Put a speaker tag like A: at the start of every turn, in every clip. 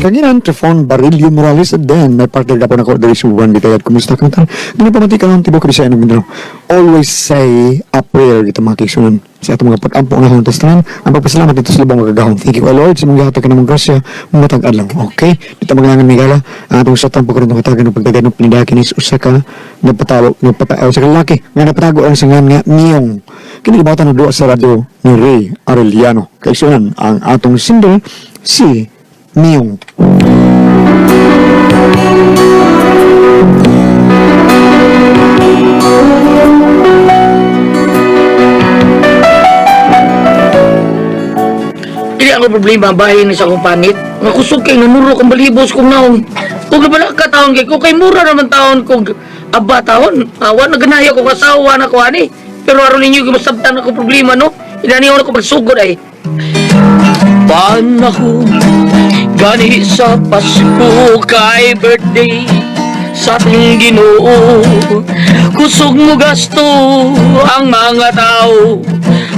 A: Kanginan, Trifon Barilio Morales at then may partner na po na ko dari Suwan di kayat kumusta ka tan. Dili pa mati ka ng tibok ri sa inong Mindanao. Always say a prayer dito mga kisunan. Sa atong mga pag-ampo na hong testanan, ang pagpasalamat dito sa libang magagahon. Thank you, Lord, sa mga hatag ka ng grasya, mga tag-adlaw. Okay? Dito maglangan migala, ang atong satang pagkaroon ng katagan ng pagdagan ng pinidakin is usa ka nagpatao sa kalaki nga napatago ang sangan nga niyong kinilibatan ng doa sa radyo ni Ray Arellano. Kaisunan ang atong single si Niyong.
B: Dili ako problema bahay ni sa akong panit. Nga kusog kay nanuro kong balibos kong naong. Kung nabala ka taon kay ko kay mura naman taon kong aba taon. Awan na ganaya ko kasawa na ko ani. Pero aron ninyo masabtan ako problema no. Inaniwan ako magsugod ay. Panahon gani sa Pasko kay birthday sa ating Ginoo. Kusog mo gasto ang mga tao.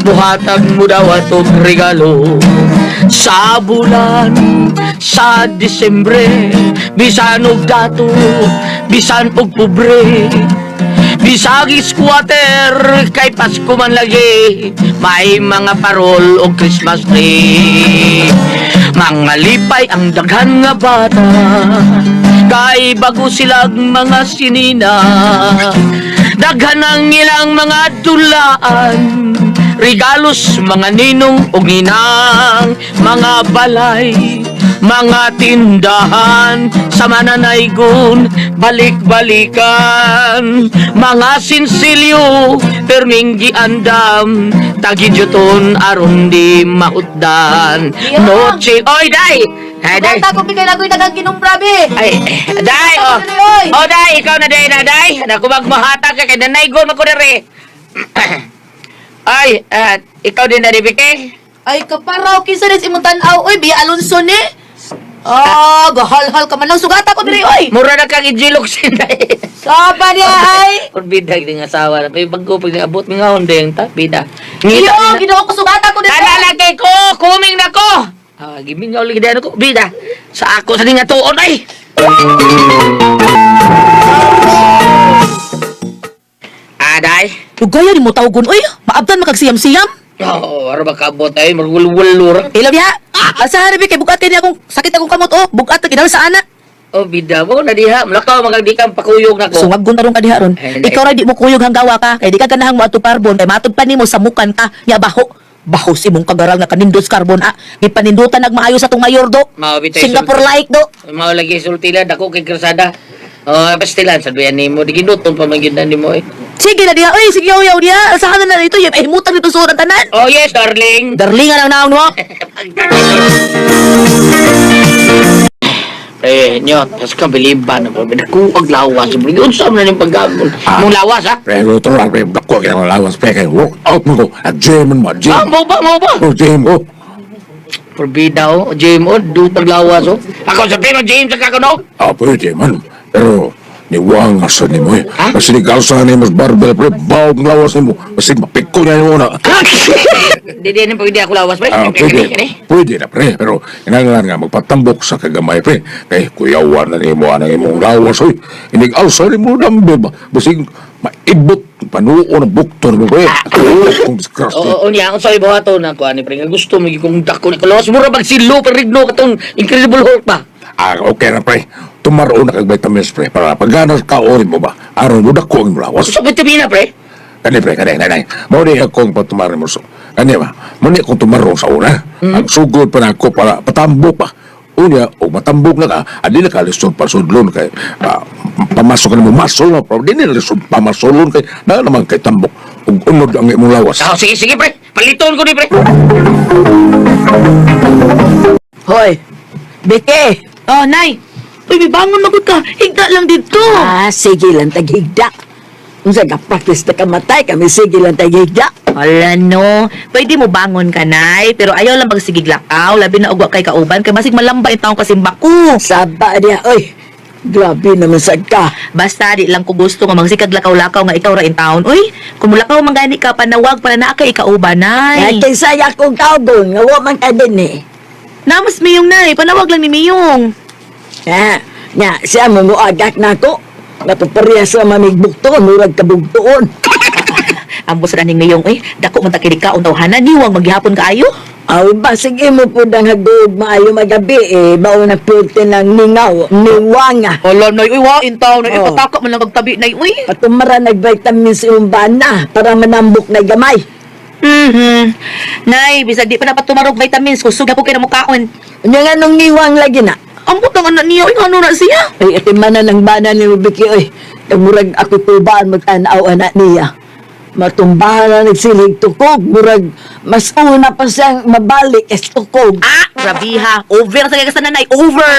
B: Buhatag mo daw atong regalo sa bulan sa Disyembre. Bisan og dato, bisan og pobre, bisag squatter kay Pasko man lagi. May mga parol og Christmas tree. Mga lipay ang daghan nga bata, kay bago silang mga sinina. Daghan ang ilang mga dulaan, regalos mga ninong o ginang, mga balay, mga tindahan sa mananaygon, balik-balikan, mga sinsilyo, perminggi andam, tagidyoton aron di mahutdan. Noche, oy day! Ay, day!
C: Bata ko bigay lagoy dagang kinumbrabe.
B: Ay, day! Oh, oh day! Ikaw na day na day! Naku magmahatag ka kay nanaygon ako na rin. Ay, ikaw din na Bike?
C: Ay kaparaw kinsa des imong tan-aw oy biya Alonso ni. Gahal-hal ka man lang sugata ko diri oy.
B: Mura na kang ijilok sinay.
C: Saba niya ay.
B: Orbidag din asawa na. May bago pag abot mi nga ondeng ta bida.
C: Iyo, ginoo ko sugata ko diri.
B: Talalagay ko, kuming na ko. Giming nga ulit din ako bida. Sa ako sa nga tuon ay. Aday.
C: Lugaya ni mo tawgon oy. Maabtan makagsiyam-siyam.
B: Ara ba kabot ay magwulwulur.
C: Ilaw ya. Asa hari kay bugatin ni akong sakit akong kamot oh. Bugat gidal sa ana.
B: Oh bida mo na diha. Mulakaw magdi kang pakuyog nako.
C: Sungag gun karon ka diha ron. Ikaw ra di mo kuyog hanggawa ka kay di ka ganahang mo parbon kay matud pa nimo sa mukan ka nya baho. Baho si mong kagaral nga kanindos carbon gipanindutan nagmaayo sa tong mayor do. Singapore like do.
B: Mao lagi sultilan dako kay krasada. Pastilan sabihan nimo di ginuton pa magyudan nimo eh.
C: Sige na diha. Oy, sige yaw diha. Asahan na dito. Ay, himutang dito sa tanan.
B: Oh yes, darling.
C: Darling ang naong mo.
B: Nyot, kas ka biliban ako. Binakuag lawas. Unsa man na yung paggamon. Mong lawas, ha?
D: Pre, luto lang, pre. Dako kaya ng lawas, pre. Kaya walk out mo ko. At Jamin mo, Jim.
B: Mau ba?
D: Oh, Jim, oh.
B: Forbida, oh. Jim, oh. Dutag lawas, oh. Ako sa pero, James, sa kakuno.
D: Pwede man. Pero, niwang asa ni mo eh.
B: Ha?
D: Kasi nikalsa ni mas barbel, pre. Bawag ng lawas ni mo. Kasi mapiko niya yung una.
B: Hindi na pwede ako lawas, pre.
D: Pwede na, pre. Pero, inangan nga, magpatambok sa kagamay, pre. Kaya, kuyawan na ni mo, anang imong lawas, oy. Inigalsa ni mo, dambe ba? Basing, maibot, panuo ng buktor mo, pre. Kung discuss,
B: Oo, niya. Ang sabi ba ito na ko, ani, pre. Nga gusto mo, kung dako na lawas. Mura magsilo, perigno, katong Incredible Hulk pa.
D: Okay na, pre. Tumaro na kag vitamins, pre. Para pagganas ka orin mo ba? Aron mo dako ang lawas.
B: Sa vitamina, pre.
D: Kani, pre, kani. Mao di akong patumarin mo. Kani ba? Muni akong tumarong sa una. Ang sugod pa na ako para patambok pa. Unya, o matambok na ka, adi na ka lisod pa sudlon kay pamasok ka na mo masol na. Pero di nila lisod pamasolon kay na naman kay tambok. Ug unod ang imong lawas.
B: Sige, pre. Paliton ko ni, pre.
C: Hoy, Beke. Oh, Nay. Uy, bangon magod ka. Higda lang dito.
E: Sige lang taghigda. Kung sa ka-practice na kamatay, kami sige lang taghigda.
C: Wala no. Pwede mo bangon ka, Nay. Pero ayaw lang magsigiglakaw. Labi na ugwa kay kauban. Kay masig malamba yung taong kasimba ko.
E: Saba niya, oy. Grabe naman sad ka.
C: Basta di lang ko gusto nga magsikag lakaw-lakaw nga ikaw ra in town. Uy, kung mulakaw man gani ka panawag para naa kay ikauban, Nay.
E: Kaya kay saya kong kaudon, nga wa man ka din eh.
C: Namas Miyong nay, panawag lang ni Miyong.
E: Nya, siya mo agak na ko. Natuparya sa mamigbukton, murag kabugtoon.
C: Ambos ra ning Miyong dako man ta kini kaon tawhanan niwang maghihapon kaayo.
E: Aw, basig imo po dang hagod maayo magabi bao na puti ng ningaw, niwanga.
C: Hala nay, wain taw na
E: Oh.
C: ipataka man lang kagtabi nay,
E: Patumara nag-vitamins yung bana para manambok na gamay.
C: Nay, bisag di pa na patumarog vitamins, kusog na po kayo na mukaon.
E: Nya nga nung niwang lagi na.
C: Ambot ang anak niya, ano na siya?
E: Ay, atimanan ng bana ni Rubiki, oy. Murag ako tubaan magtanaw anak niya. Matumbahan na nagsilig tukog. Murag, mas una pa siyang mabalik es tukog.
C: Grabe ha, over sa kagasan nanay, over!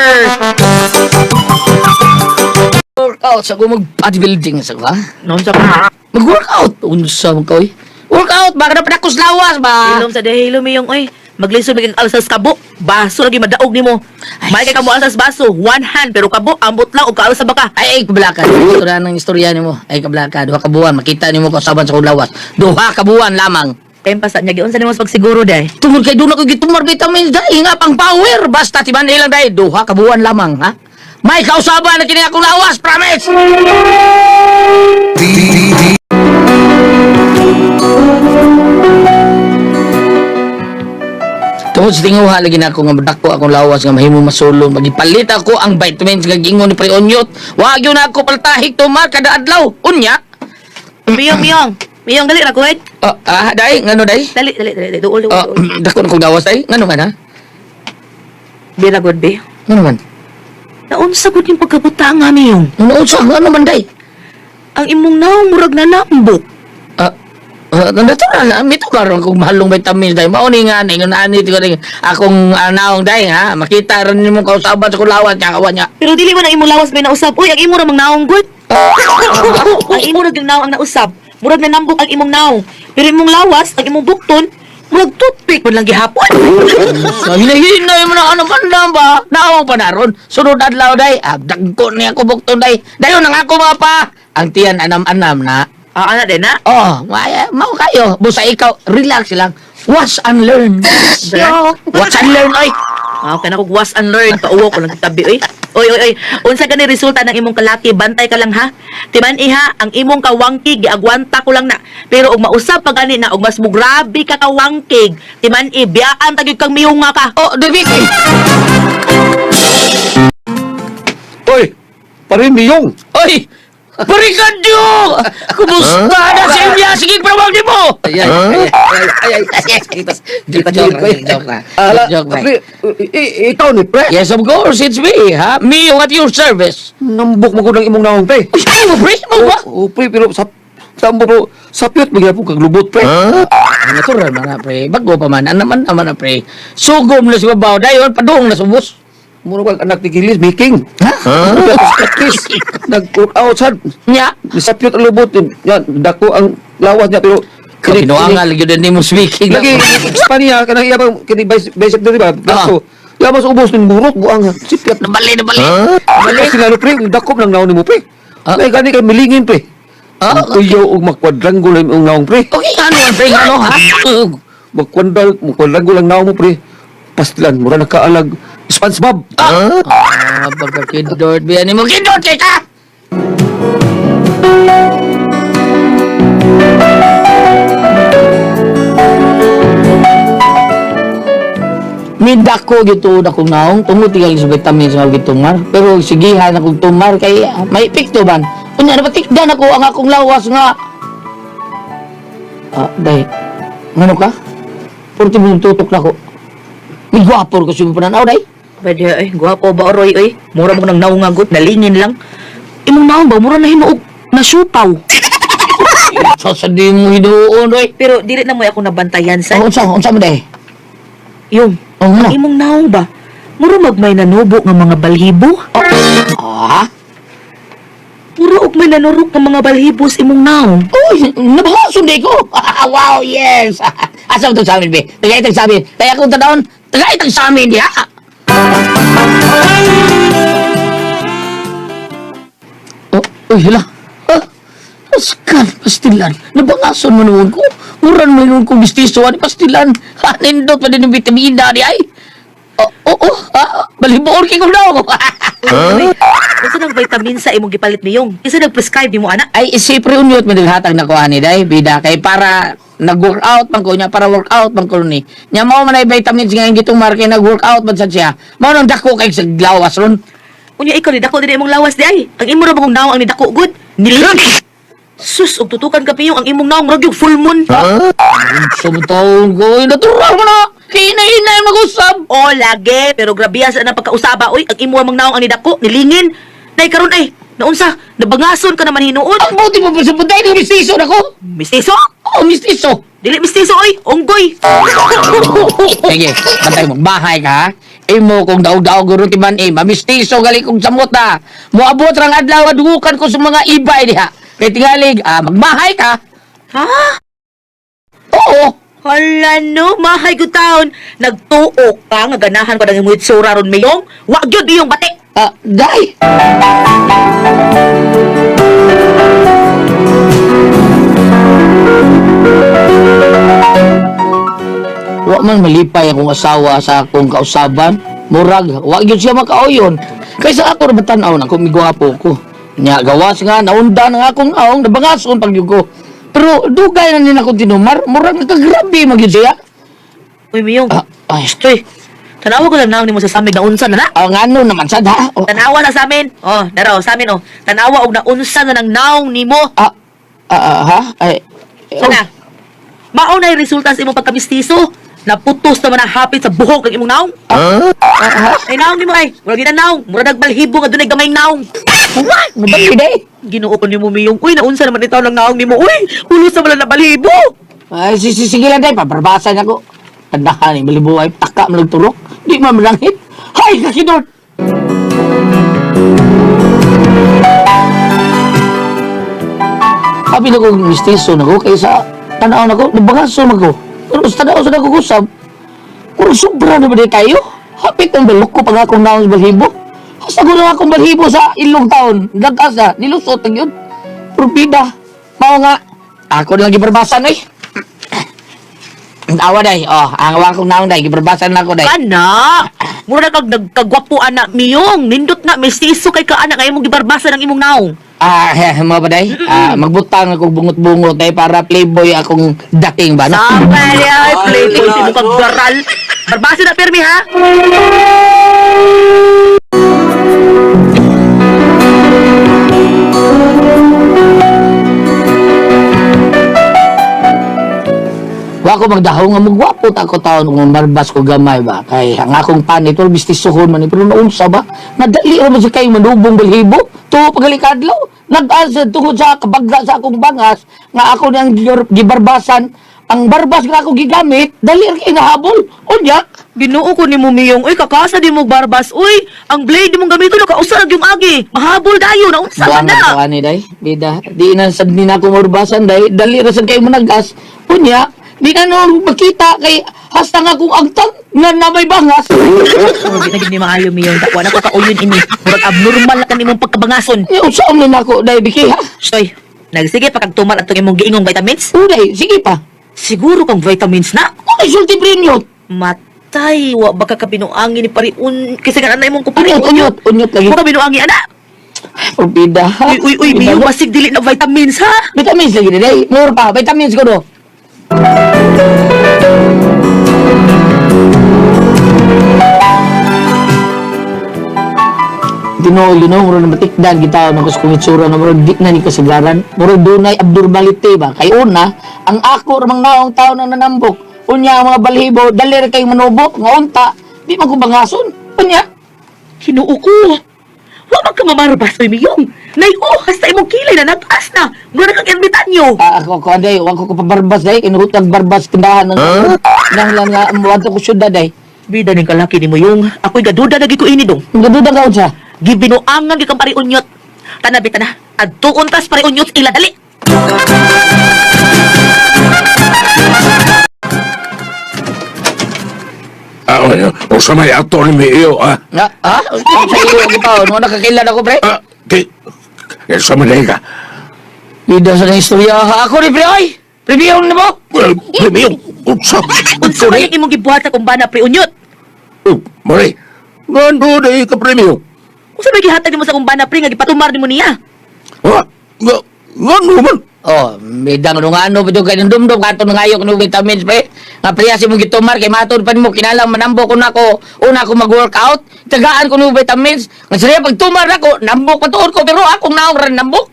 B: Workout sa ko mag-bodybuilding sa ko, ha?
C: Noon sa pa.
B: Mag-workout. Unsa mo ka, oy? Workout, baka na panakos lawas ba?
C: Ilom sa dahilo Miyong, maglisod maging alsas kabo, baso lagi madaog nimo. May kay kamo alsas baso, one hand, pero kabo, ambot lang, o kaalsa ba ka?
B: Ay, kablakad. Ito na ng istorya ni mo. Ay, kablakad. Duha ka buwan. Makita ni mo kasaban sa kulawas. Duha ka buwan lamang.
C: Kaya pasan niya, giyon sa nimo pagsiguro day.
B: Tungod kay doon ako gitumar vitamins dahil nga pang power. Basta tiban ilang dahil. Duha ka buwan lamang, ha? May kausaban na kini akong lawas. Promise! Tungod sa tinguha lagi na ako nga madako akong lawas nga mahimo masulong. Magipalit ako ang vitamins nga gingon ni Pre-Onyot. Wag yun ako paltahik tumar kada adlaw. Unya?
C: Miyong, dali na ko,
B: Day, ngano day?
C: Dali, duol.
B: Dako na kong lawas day. Ngano man ha?
C: Bila good be.
B: Ngano man?
C: Naunsa gud yung pagkabuta nga Miyong.
B: Ngano ngano man day?
C: Ang imong naong murag na nambok.
B: Natural na, mito karon kung mahalong vitamins day. Mao ni nga ni ani ko ning akong naong day ha. Makita ron nimo kausaban sa kulawan nya kawan nya.
C: Pero dili man ang imong lawas may nausab. Uy, ang imo ra mang naong good. Ang imo ra yung naong ang nausab. Murag na nambok ang imong naong. Pero imong lawas, ang imong bukton, murag toothpick man lang gihapon.
B: So hinahinay mo na ano man lang ba? Naong pa naron. Sunod adlaw day. Dagko ni ako bukton day. Dayon ang ako mga pa. Ang tiyan anam-anam na.
C: Ana din na.
B: Oh, mau kayo. Busa ikaw, relax lang. Watch and learn. Watch and learn, oy.
C: Okay na kog was and learn. Pauwo ko lang tabi, oy. Oy. Unsa gani resulta ng imong kalaki, bantay ka lang ha. Timan iha, ang imong kawangkig giagwanta ko lang na. Pero og mausap pa gani na og mas mugrabe ka kawangkig, timan biyaan tagyud kang miyunga ka.
B: Oh, David.
F: Oy, parin Miyong.
B: Oy! Barikadyo! Kumusta na si Ilya? Sige, prawag di mo!
F: Ay.
B: Joke lang.
F: Ala,
B: Joke lang.
F: pre, ikaw ni pre.
B: Yes, of course, it's me, ha? Me, at your service.
F: Nambok mo ko ng imong naong pre.
B: Uy, ay mo, pre? Mo ba?
F: O pre, pero sambo ko, sapyot magyapon kag lubot pre.
B: Natural man na, pre. Bago pa man. Naman na, pre. Sugom na si Babaw. Dayon, padung na subos.
F: Muro kag anak ni Gilis, making.
B: Ha?
F: Practice. Nag-workout sad.
B: Nya?
F: Nisapyot ang lubot. Yan, dako ang lawas niya, pero...
B: Kinuangal, lagi din mo speaking.
F: Lagi, Spanya, kanang iya bang, kini basic na diba? Braso. Mas ubos ng burot, buang sipyat.
B: Nabali.
F: Kasi nga, pre, dakop ng naon ni mo, pre.
B: Ah?
F: May gani kay milingin, pre. Uyaw o magkwadranggol ang naong, pre.
B: Okay, ano yan, pre? Ano, ha?
F: Magkwadranggol ang naong mo, pre. Pastilan, mura nakaalag. SpongeBob.
B: Pagkakidort, biyan mo. Kidort, ka! Midako gito na kong naong, tungod tigal sa vitamins nga gitumar. Pero sigihan akong tumar kay may epekto ban. Kunya napatikdan ako ang akong lawas nga. Day. Ngano ka? Purti mo tutok na ko. May gwapor kasi mo pananaw, day.
C: Pwede gwapo ba oroy oy? Mura mo nang naungagot, nalingin lang. Imong naong ba mura na hinuog na syupaw.
B: Sasadi mo hinuon, day.
C: Pero dili na mo ako nabantayan sa
B: Unsa mo, day?
C: yung
B: Ano?
C: imong naong ba? Mura magmay nanubo nga mga balhibo? Mura og may nanurok nga mga balhibo sa imong naong.
B: Uy, nabahason day ko. Wow, yes. Asa mo sa amin, be? Tagaitag sa amin. Kaya kung tanaon, tagaitag sa amin, di ha? Uy, hala. Askan, pastilan. Nabangason mo noon ko. Muran mo noon ko bistiso. Ano pastilan? Nindot pa din yung vitamina di ay. Oo, balibuon kay ko daw.
C: Unsa nang vitamin sa imong gipalit niyong? Isa nag-prescribe nimo ana?
B: Ay, siyempre unyot mo hatag na ko ani day, bida kay para nag-workout man ko niya, para workout man ko ni. Nya mao man ay vitamins nga gitong marke nag-workout man sad siya. Mao nang dako kay sa glawas ron.
C: Unya ikaw ni dako dili imong lawas di ay. Ang imo ra bang naong ang ni dako good? Nilig. Sus, og tutukan ka piyong ang imong naong murag yung full moon.
B: Sumutong ko, natural mo na. Hinay-hinay mag-usap.
C: O lagi, pero grabe sa na pagkausaba oy, ang imo mang naong ang ni dako, nilingin. Nay karon ay, naunsa? Nabangason ka naman hinuon.
B: Ang buti mo pa sa puntay, di mistiso na ko.
C: Mistiso?
B: Oo, mistiso.
C: Dili mistiso oy, unggoy.
B: Sige, bantay mo, bahay ka ha. Imo kung daog-daog guro timan mamistiso gali kong samot na. Moabot rang adlaw adukan ko sa mga ibay diha. Kay tingalig, magbahay ka.
C: Ha?
B: Oo.
C: Hala no, mahay ko taon. Nagtuok ka nga ganahan ko ng imong itsura ron mayong. Wa gyud iyong bati.
B: Day. Wa man malipay akong asawa sa akong kausaban. Murag, wa gyud siya makauyon. Kaysa ako ra batan-aw na kung migwapo ko. Nya gawas nga naunda nga akong aong nabangason pag yun ko. Pero dugay na nila akong tinumar. Murag nagkagrabe magyud siya.
C: Uy, Miyong.
B: Ay,
C: Stoy. Tanawa ko lang naon nimo sa samig na unsa na na.
B: ang ano naman sad ha?
C: Tanawa na sa amin. Oh, daraw sa amin oh. Tanawa og naunsa na ng naong nimo.
B: Ha? Ay,
C: Sana. Mao na resulta sa imong pagkamistiso. Naputos naman ang hapit sa buhok ng imong naong. Ay naong nimo ay. Mura gina naong. Mura nagbalhibo nga dunay gamay naong.
B: what? Mabalik day.
C: Ginoo ko nimo Miyong. Uy, naunsa naman itaw ng naong nimo. Uy, ulos naman na balhibo.
B: Ay, sige lang day, paparbasan ako. Tandahan ni malibuhay, taka malagturok. Di man malangit. Hay, kasidot! Sabi na ko, mistiso na ko, kaysa tanaw na ko, nabangaso na ko. Pero sa tanaw sa nagugusap, kung sobra na ba di kayo? Hapit ang balok ko pag akong naong sa balhibo. Hasta ko na akong balhibo sa ilong taon. Nagkasa, nilusot ang yun. Propida. Mao nga, ako na lang gibarbasan eh. Awa day, ang awa kong naong day, gibarbasan na ako day.
C: Kana. Mura kag nagkagwapo anak Miyong. Nindot na mistiso kay ka anak kay imong gibarbasa ng imong naong.
B: Mga ba day? Magbutang ako bungot-bungot day para playboy akong dating ba? No?
C: Sampai ay playboy si mukha garal. Barbasa na permi ha.
B: Wa ko magdahaw nga magwapo ako taon ng marbas ko gamay ba. Kay ang akong panit or bistisohon man pero naunsa ba? Nadali ra man si kay manubong balhibo. To pagalikadlaw. Nag-answer tungod sa kabagga sa akong bangas nga ako nang gibarbasan. Ang barbas nga ako gigamit, dali ra kay nahabol. Unya,
C: Ginoo ko nimo Miyong. Uy kakasa di mo barbas. Uy, ang blade mong gamiton nakausarag yung agi. Mahabol dayo na unsa man
B: buwan
C: na.
B: ko ani day. Bida, di na sad ni na ako marbasan day. Dali ra sad kay managas. Unya, di na no makita kay hasta nga kung agtang nga na may bangas.
C: Di na gid ni maayo Miyong. Takwa na ko kauyon ini. Murag abnormal na kanimong pagkabangason.
B: Usaon na ako day biki ha.
C: Soy, nagsige pa kag tumal atong imong giingong vitamins?
B: Uday, sige pa.
C: Siguro kang vitamins na.
B: Ay, sulti premium.
C: Matay, wa baka ka binuangin ni pariun kasi kan anay mong kupari.
B: Unyot lagi.
C: Wa ka binuangin ana.
B: Pabida ha.
C: Uy, Miyong basig dili na vitamins ha.
B: Vitamins lagi day. More pa, vitamins ko do. Ginoo, muro na matikdan kita na kus kung itsura na muro di na ni kasagaran. Muro dunay abnormality ba? Kay una, ang ako ramang naong tao na nanambok. Unya ang mga balhibo, dali ra kay manubok, nga unta, di man ko bangason. Unya,
C: Ginoo ko. Wa man ka mamarbas oy Miyong. Nay hasta imong kilay na nag-as na. Mura na kag ermitanyo.
B: ako anday, wag ko pabarbas day, kinutag barbas tindahan ng lang nga muadto ko syudad day.
C: Bida ning kalaki ni Muyong. Ako'y gaduda na ko ini dong.
B: Gaduda ka unsa?
C: Gibinuangan gi kang pariunyot. Tanabi na. Adtuon tas pariunyot ila dali.
D: O sa may ato ni Mio,
B: Ha? Sa iyo ang itaon, mo nakakilala ko, pre?
D: Kaya sa may ka.
B: Bida sa istorya. Ako ni pre, oy! Preview na mo!
D: Well, Mio, unsa?
C: Unsa man yung imong gibuhat akong bana pariunyot?
D: Mori, ngano na ikapremyo?
C: Kung sa may gihatag mo sa kumbana, pre, nga gipatumar ni mo niya.
D: Ha? Ngano man?
B: Oh, midang nung ano ba kayo dumdum kato nga ayok ng vitamins pre. Nga priyasi mo gitumar kay matod pa mo kinalang manambo ko nako. Una ko mag-workout, tagaan ko ng vitamins. Nga siya pag tumar ako, nambok patuod ko pero akong naong ran nambok.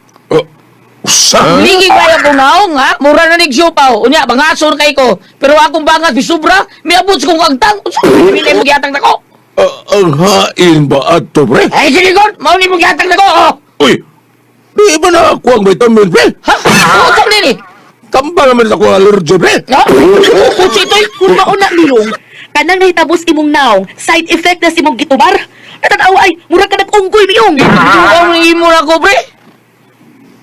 D: Usa?
B: Ligi kaya ko naong ha, mura na nig siupaw. Unya bangasor kay ko. Pero akong bangas bisubra, miabot sa kong agtang. Hindi mo gihatag nako.
D: Ang hain ba ato, pre?
B: Ay sige god, mao ni mo gihatag nako. Oh.
D: Uy, di ba na ako ang vitamin, pre?
B: Ha? Utang din eh.
D: Kambal naman ako allergy, pre.
B: Ha? Kutsi ito'y
C: Kung mauna nilong, kanang nahitabos imong naong, side effect na si mong gitumar. Natanawa ay, murag ka nag-unggoy miyong.
B: Ang imo na ko pre.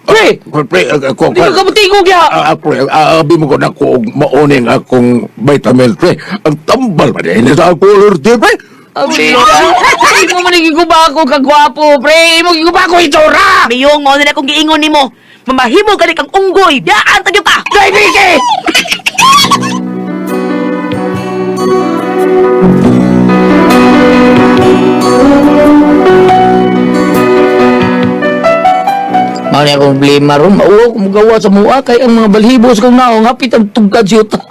B: Pre,
D: Pre, ako,
B: di ka kabutingog ya.
D: pre, abi mo ko na ako mauning akong vitamin, pre. Ang tambal ba din sa ako allergy, pre?
B: Abi, mo man giguba ako kagwapo, pre. Mo giguba ako itsura.
C: Miyong, mo na akong giingon ni mo. Mamahimo ka kang unggoy. Daan tagyo ka.
B: Dai bike. Mao ni akong problema ron. Mauwa ko magawa sa mua kay ang mga balhibos kong naong hapit ang tugkad siyuta.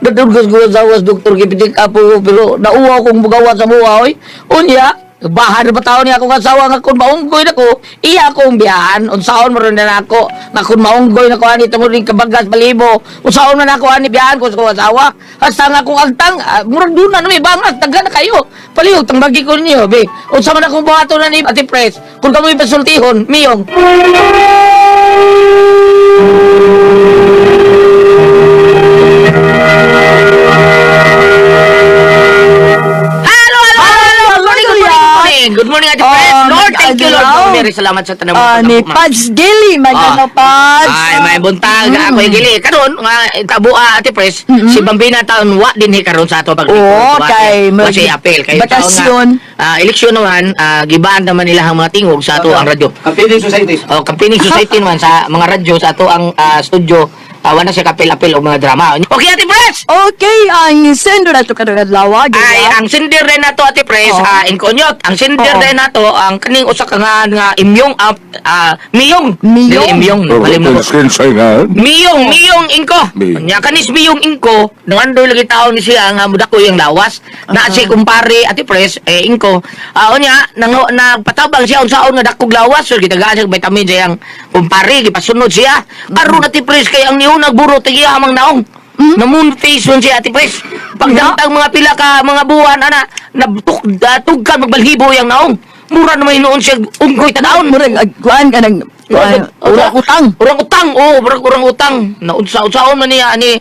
B: Nadulgas ko sa awas, doktor, kipitik ako, pero nauwa kong magawa sa mua, oy. Unya, bahan na bataw niya akong asawa nga kung maunggoy na ko, iya akong biyahan, unsaon mo rin na ako, nga kung maunggoy na ko, ani, tamo rin kabagas, balibo, unsaon na ako, ani, biyahan ko sa kong asawa, hasta nga akong agtang, murag doon na, may bangas, taga na kayo, palihog, tangbagi ko niyo, be, unsa man akong buhato na ni Ate Pres, kung kami pasultihon, miyong. Good morning, Ate Pres. Lord, thank you, Lord.
E: Hello.
B: Mary, salamat sa tanong mo.
E: Ni Pads Gili, magano Pads.
B: Ay, may buntag ako gili. Karon nga tabua Ate Pres, si Bambina taon wa din karon sa ato pag
E: Oo, kay
B: kasi apel kay
E: bakasyon.
B: eleksyon naman gibaan naman nila ang mga tingog sa ato ang radyo.
F: Campaigning societies.
B: Oh, campaigning society naman sa mga radyo sa ato ang studio. Wala siya kapil-apil o mga drama. Okay, Ate Pres!
E: Okay, ang sendo na to kadalawa.
B: Ay, ang sinder rin na to, Ate Pres,
E: Oo.
B: inkonyot. Ang sinder
E: Oo.
B: rin na to, ang kaning usa ka nga imyong, miyong.
E: Miyong?
B: Dili imyong. Malimut. Miyong ingko.
D: Miyong.
B: Nya kanis miyong ingko, nangandoy lagi tao ni siya nga mudako yung lawas. Na si kumpare Ate Pres ingko. Unya nagpatabang siya unsaon nga dakog lawas, so gitagaan siya vitamin siya ang kumpare gipasunod siya. Karon Ate Pres kay ang niyo nagburo tigiya amang naong. Namun face on siya Ate Pres. Pagdamtang mga pila ka mga buwan ana tugkan magbalhibo yang naong. Mura naman noon siya unggoy tanaon.
E: Murag kuan ka ng urang utang.
B: Urang utang, urang utang. Na unsaon man niya ani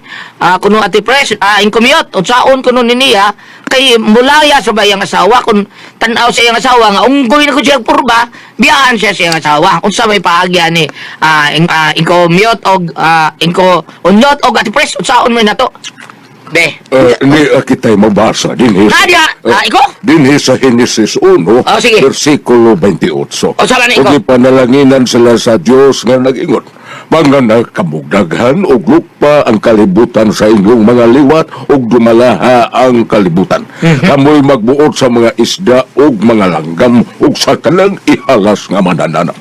B: kuno Ate Pres, incommute, unsaon kuno niya kay mulaya sa bayang asawa kun tan-aw sa iyang asawa nga unggoy na ko siya purba, biyahan siya sa iyang asawa. Unsa may paagya ni incommute og unyot og Ate Pres, unsaon man nato? Be.
D: Hindi kita'y mabasa din
B: Nadia, iko?
D: Din sa Genesis 1,
B: sige.
D: versikulo 28.
B: O, saan iko?
D: Kung ipanalaginan sila sa Diyos nga nag-ingot, mga nakamugdaghan o lupa ang kalibutan sa inyong mga liwat o dumalaha ang kalibutan. Kamoy magbuot sa mga isda o mga langgam o sa kanang ihalas nga mananana.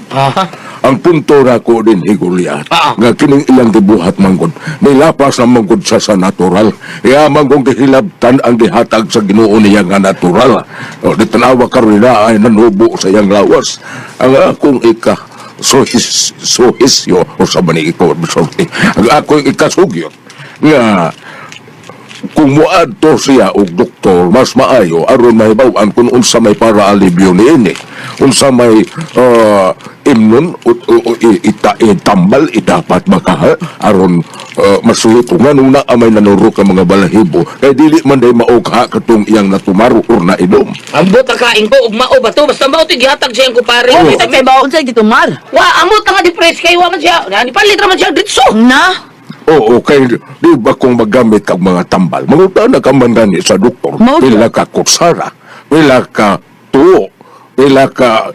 D: Ang punto na ko din higuliat nga kining ilang gibuhat manggod nilapas na manggod sa natural kaya manggong gihilabtan ang gihatag sa Ginoo niya nga natural o di tanawa karon na ay nanubo sa iyang lawas ang akong suhisyo o sa mani ikaw bisulti ang akong ikasugyot nga kung muadto siya og doktor mas maayo aron mahibaw-an kung unsa may para alibyo niini unsa may imnon itambal dapat makaha aron masulit nga nung naamay nanurok ang mga balahibo kay dili man day maugha katong iyang natumaro or nainom.
B: Ambot ka kain ko ug mao ba to basta mao ti gihatag siya ang kupare.
E: May baon sa gitumar.
B: Wa amot nga di press kay wa man siya. Ni palit ra man siya ditso.
E: Na?
D: Oo, kay di ba kung magamit kag mga tambal manguta na ka man gani sa doktor
E: Mao
D: pila ka kutsara pila ka tuo pila ka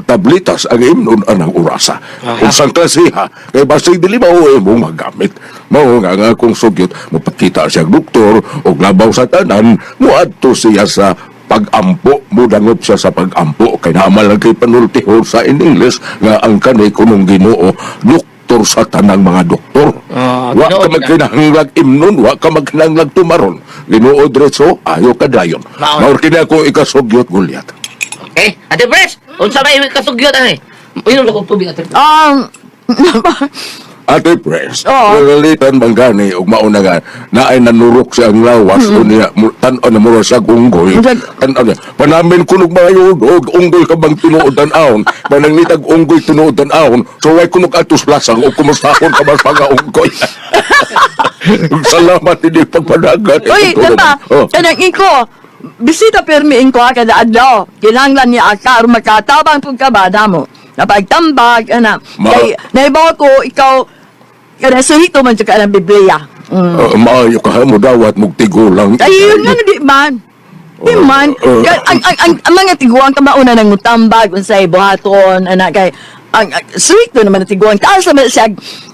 D: tablitas ang imnon anang urasa. Kung sang klasiha, kay basig dili ba o mo magamit. Mao nga kung sugyot, mapakita siya doktor o labaw sa tanan, muadto siya sa pag-ampo, mudangop siya sa pag-ampo. Kaya naman lang kay panultihon sa in English nga ang kanay kunong Ginoo, doktor sa tanang mga doktor. Wa
B: Ginoo
D: ka
B: kita.
D: magkinahanglag imnon, wa ka magkinahanglag tumaron. Ginoo diretso, ayo ka dayon.
B: Maon.
D: Maur kini ako ikasugyot Goliath.
B: Okay? Ate Pres, unsa ba yung kasugyot ani? Inom ako tubig, Ate Pres.
D: Ate Pres,
E: Oo.
D: nalalitan bang gani ug mauna nga na ay nanurok siya ang lawas o niya tan-o na mura sa unggoy. Tan-o niya. Panamin kunog mga yudog, unggoy ka bang tinuodan ahon. Mananglitag unggoy tinuodan ahon. So way kunog atus lasang o kumustahon ka mas mga unggoy. Salamat hindi pagpadagan.
E: Uy, tata, kanang iko, bisita permiin ko kada adlaw. Kinahanglan niya akar makatabang pug kabada mo. Napagtambag, ana.
D: Ma-
E: Kay, naibaw ko, ikaw, kada suhito man sa kanang Biblia.
D: Maayo ka mo dawat mong tigulang.
E: Ay, yun nga, di man. Di man. Ang mga tiguan ka mauna nang mutambag, unsay buhaton, ana, kay, ang suhito naman na tiguan. Taas naman siya,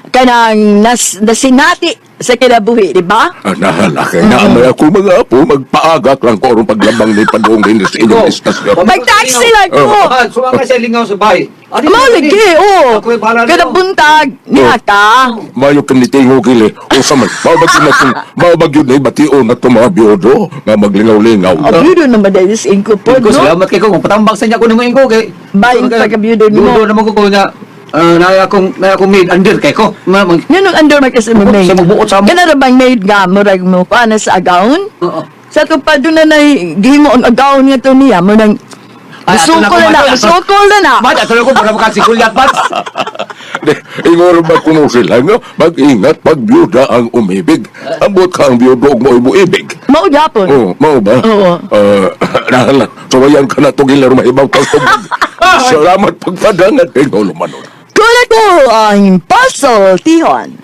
E: kanang nasinati sa kinabuhi, di ba?
D: Nahala kay naamay ako mga apo, magpaagak lang ko aron paglabang ni padong din sa inyong istasyon.
E: Mag-taxi lang ko.
F: Sumama siya lingaw sa bahay.
E: Malagi, oo.
F: Ako'y bahala
E: Kada
F: nito.
E: buntag, niya ka.
D: Mayo kanitingo gili. O sa man, mabagyo na ibation na itong mga biyodo nga maglingaw-lingaw.
E: Abido naman dahil sa ingko po,
F: Ko
E: no?
F: salamat kay ko kung patambak sa niya ko nimo ingko kay.
E: Baing pagkabyudo mo.
F: Yudo naman ko niya. Naya akong maid under kay ko.
E: Yan ang under man kasi mo maid.
F: Sa magbuot sa mo.
E: Kana ra bang maid nga, murag mo, paano sa agawon?
F: Oo.
E: Sa ito pa doon na gihimo ang agawon nga to niya, mo nang Sukol na na.
F: Ba't atuloy ko para makasikulyat bat?
D: Ingor ba kuno sila nga, mag-ingat pag biyuda ang umibig. Ambot ka ang biyodo og mo'y muibig.
E: Mao gyapon.
D: Oh, mao ba?
E: Oo.
D: Nahala, suwayan ka na itong ilar maibaw tawag. Salamat pagpadangan kay Ngolo Manon.
E: Kuna ko ang puzzle, Tihon.